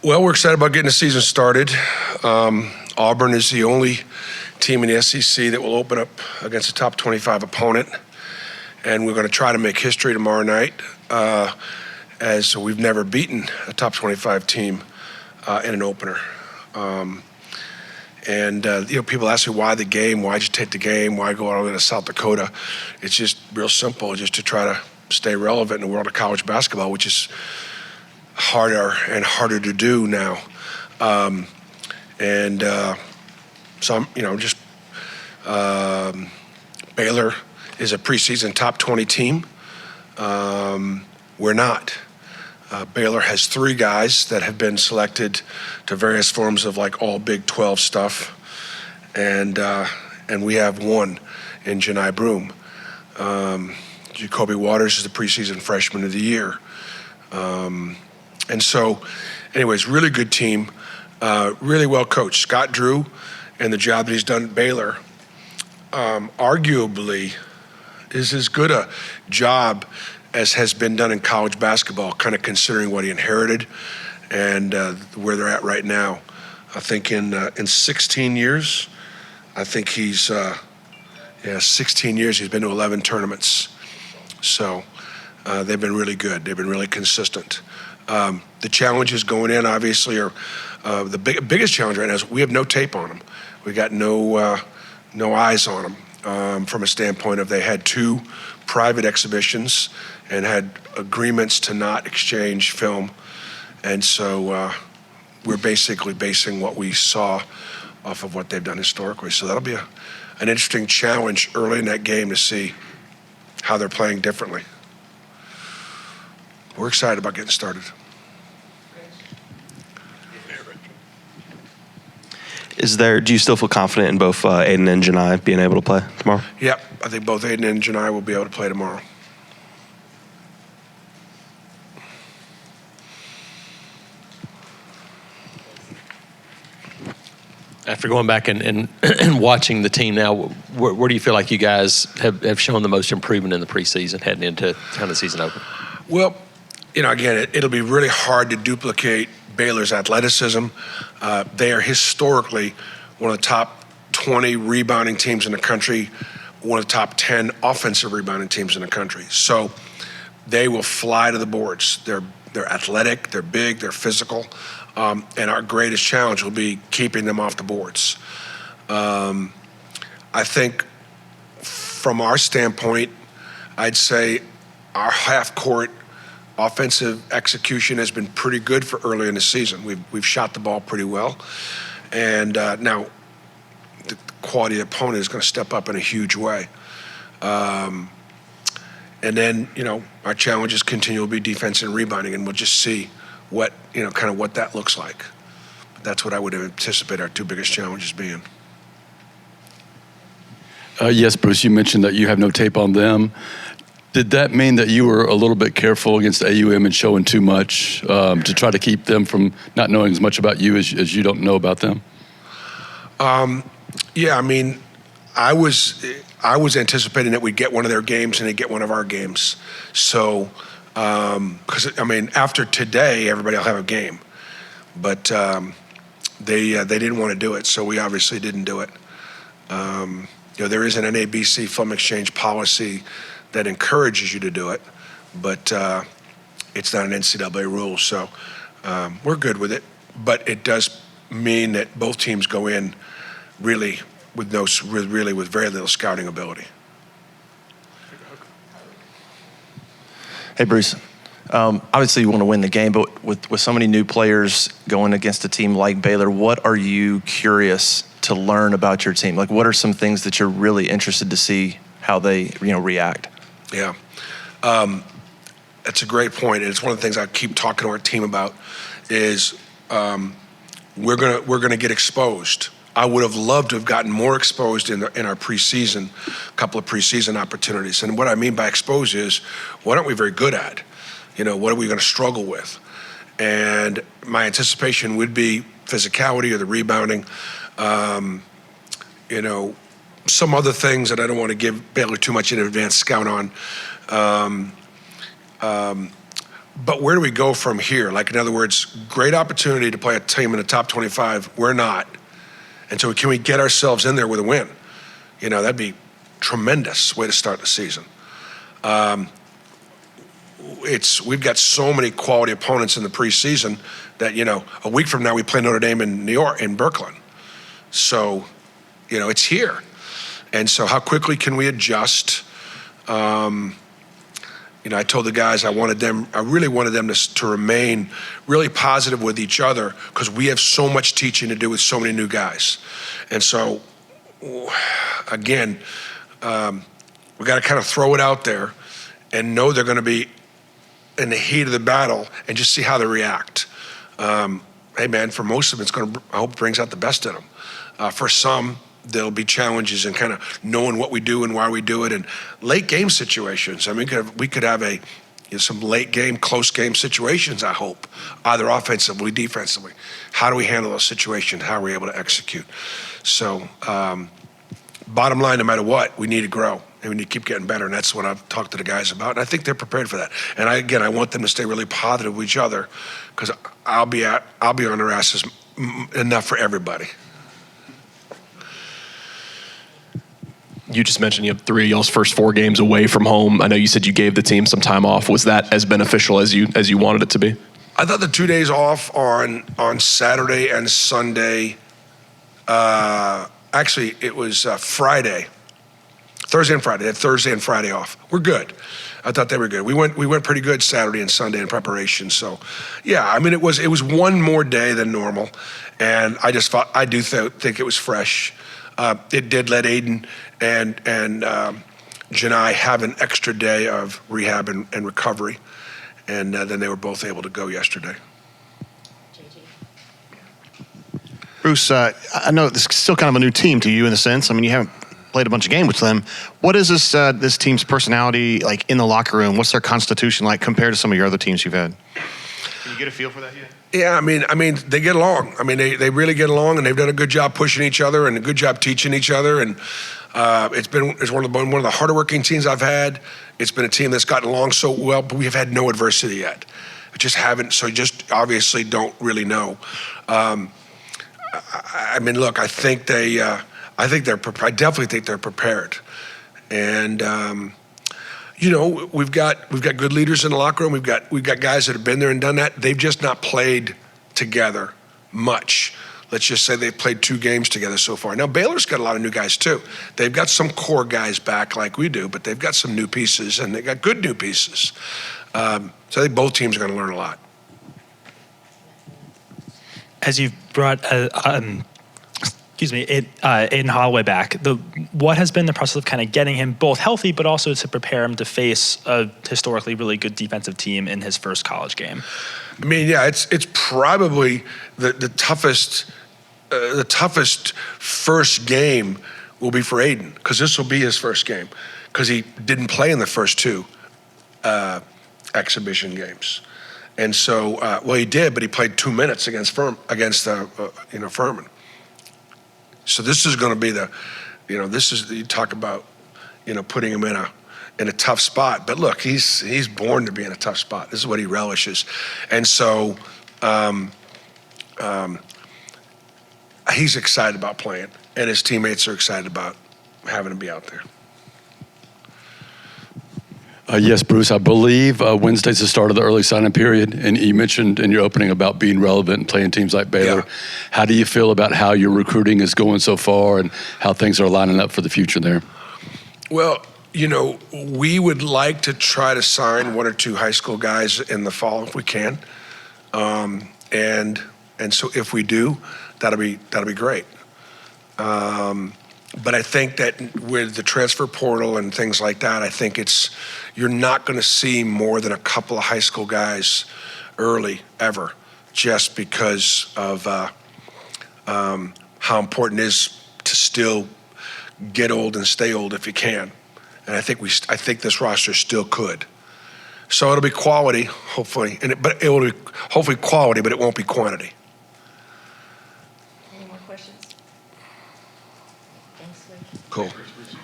Well, we're excited about getting the season started. Auburn is the only team in the SEC that will open up against a top 25 opponent, and we're going to try to make history tomorrow night, as we've never beaten a top 25 team in an opener. People ask me why the game, why'd you take the game, why go all the way to South Dakota? It's just real simple, just to try to stay relevant in the world of college basketball, which is harder and harder to do now. Baylor is a preseason top 20 team. We're not. Baylor has 3 guys that have been selected to various forms of like all Big 12 stuff, and we have 1 in Janai Broome. Jacoby Waters is the preseason freshman of the year. Anyways, really good team, really well coached. Scott Drew and the job that he's done at Baylor arguably is as good a job as has been done in college basketball, kind of considering what he inherited and where they're at right now. I think in 16 years, I think he's 16 years, he's been to 11 tournaments. So they've been really good. They've been really consistent. The challenges going in, obviously, are the biggest challenge right now is we have no tape on them. We got no eyes on them from a standpoint of they had 2 private exhibitions and had agreements to not exchange film. And so we're basically basing what we saw off of what they've done historically. So that'll be an interesting challenge early in that game to see how they're playing differently. We're excited about getting started. Do you still feel confident in both Aiden and Janai being able to play tomorrow? Yep, I think both Aiden and Janai will be able to play tomorrow. After going back and watching the team now, where do you feel like you guys have shown the most improvement in the preseason heading into kind of the season open? Well, again, it'll be really hard to duplicate Baylor's athleticism. They are historically one of the top 20 rebounding teams in the country, one of the top 10 offensive rebounding teams in the country. So they will fly to the boards. They're athletic, they're big, they're physical, and our greatest challenge will be keeping them off the boards. I think from our standpoint, I'd say our half-court offensive execution has been pretty good for early in the season. We've shot the ball pretty well, and now the quality of the opponent is going to step up in a huge way. And then our challenges continue to be defense and rebounding, and we'll just see what what that looks like. But that's what I would anticipate our 2 biggest challenges being. Yes, Bruce, you mentioned that you have no tape on them. Did that mean that you were a little bit careful against AUM and showing too much to try to keep them from not knowing as much about you as you don't know about them? Yeah, I was anticipating that we'd get one of their games and they'd get one of our games. So, because after today, everybody will have a game, but they didn't want to do it, so we obviously didn't do it. There is an NABC film exchange policy that encourages you to do it, but it's not an NCAA rule, so we're good with it. But it does mean that both teams go in really with very little scouting ability. Hey, Bruce. Obviously, you want to win the game, but with so many new players going against a team like Baylor, what are you curious to learn about your team? Like, what are some things that you're really interested to see how they react? Yeah, that's a great point, and it's one of the things I keep talking to our team about. Is we're gonna get exposed. I would have loved to have gotten more exposed in our preseason, a couple of preseason opportunities. And what I mean by exposed is, what aren't we very good at? What are we going to struggle with? And my anticipation would be physicality or the rebounding. Some other things that I don't want to give Baylor too much in advance scout on. But where do we go from here? Like, in other words, great opportunity to play a team in the top 25. We're not. And so can we get ourselves in there with a win? You know, that'd be tremendous way to start the season. We've got so many quality opponents in the preseason that, you know, a week from now we play Notre Dame in New York, in Brooklyn. So, you know, it's here. And so how quickly can we adjust? You know, I told the guys I really wanted them to remain really positive with each other, because we have so much teaching to do with so many new guys. And so, again, we got to kind of throw it out there and know they're going to be in the heat of the battle and just see how they react. Hey, man, for most of them, I hope it brings out the best in them. For some, there'll be challenges in kind of knowing what we do and why we do it, and late game situations. I mean, we could have some late game, close game situations, I hope, either offensively, defensively. How do we handle those situations? How are we able to execute? So, bottom line, no matter what, we need to grow and we need to keep getting better, and that's what I've talked to the guys about, and I think they're prepared for that. And I want them to stay really positive with each other, because I'll be on their asses enough for everybody. You just mentioned you have 3 of y'all's first 4 games away from home. I know you said you gave the team some time off. Was that as beneficial as you wanted it to be? I thought the 2 days off on Saturday and Sunday, actually it was Friday, Thursday and Friday. They had Thursday and Friday off. We're good. I thought they were good. We went pretty good Saturday and Sunday in preparation. So, yeah, I mean, it was one more day than normal, and I do think it was fresh. It did let Aiden and Janai have an extra day of rehab and recovery, and then they were both able to go yesterday. Bruce, I know this is still kind of a new team to you in a sense. I mean, you haven't played a bunch of games with them. What is this team's personality like in the locker room? What's their constitution like compared to some of your other teams you've had? Can you get a feel for that yet? Yeah, I mean, they get along. I mean, they really get along, and they've done a good job pushing each other and a good job teaching each other. And it's one of the harder working teams I've had. It's been a team that's gotten along so well, but we have had no adversity yet. We just haven't. So just obviously don't really know. I mean, look, I definitely think they're prepared, and you know, we've got good leaders in the locker room. We've got guys that have been there and done that. They've just not played together much. Let's just say they've played 2 games together so far. Now, Baylor's got a lot of new guys too. They've got some core guys back like we do, but they've got some new pieces, and they've got good new pieces. So I think both teams are going to learn a lot. As you've brought Aiden Holloway back, what has been the process of kind of getting him both healthy, but also to prepare him to face a historically really good defensive team in his first college game? I mean, yeah, it's probably the toughest first game will be for Aiden, because this will be his first game, because he didn't play in the first 2 exhibition games. And so, well, he did, but he played 2 minutes against Furman. So this is going to be you talk about, putting him in a tough spot. But look, he's born to be in a tough spot. This is what he relishes. And so he's excited about playing, and his teammates are excited about having him be out there. Yes, Bruce, I believe Wednesday's the start of the early sign-in period, and you mentioned in your opening about being relevant and playing teams like Baylor. Yeah. How do you feel about how your recruiting is going so far and how things are lining up for the future there? Well, we would like to try to sign 1 or 2 high school guys in the fall if we can, and so if we do, that'll be great. But I think that with the transfer portal and things like that, I think you're not going to see more than a couple of high school guys early ever, just because of how important it is to still get old and stay old if you can. And I think this roster still could. So it'll be quality, hopefully, but it will be hopefully quality, but it won't be quantity. Any more questions? Thanks, Lee. Cool.